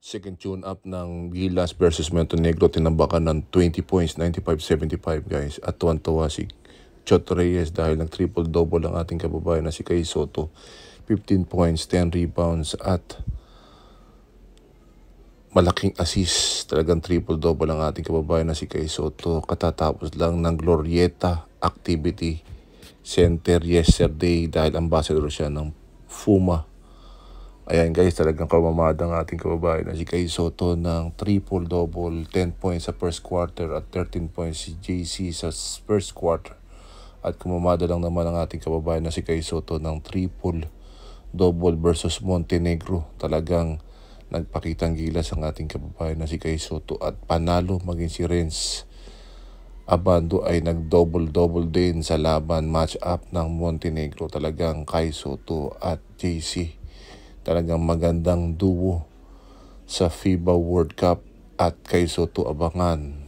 Second tune up ng Gilas versus Montenegro, tinambakan ng 20 points, 95-75 guys. At tuwan-tuwa si Chot Reyes dahil ng triple-double ang ating kababayan na si Kai Sotto. 15 points, 10 rebounds at malaking assist. Talagang triple-double ang ating kababayan na si Kai Sotto. Katatapos lang ng Glorieta Activity Center yesterday dahil ambassador siya ng FUMA. Ayan guys, talagang kamamada ang ating kababayan na si Kai Sotto ng triple-double, 10 points sa first quarter at 13 points si JC sa first quarter. At kumamada lang naman ang ating kababayan na si Kai Sotto ng triple-double versus Montenegro. Talagang nagpakitang gilas ang ating kababayan na si Kai Sotto at panalo, maging si Renz Abando ay nag-double-double din sa laban match-up ng Montenegro. Talagang Kai Sotto at JC. Talagang magandang duo sa FIBA World Cup at Kai Sotto abangan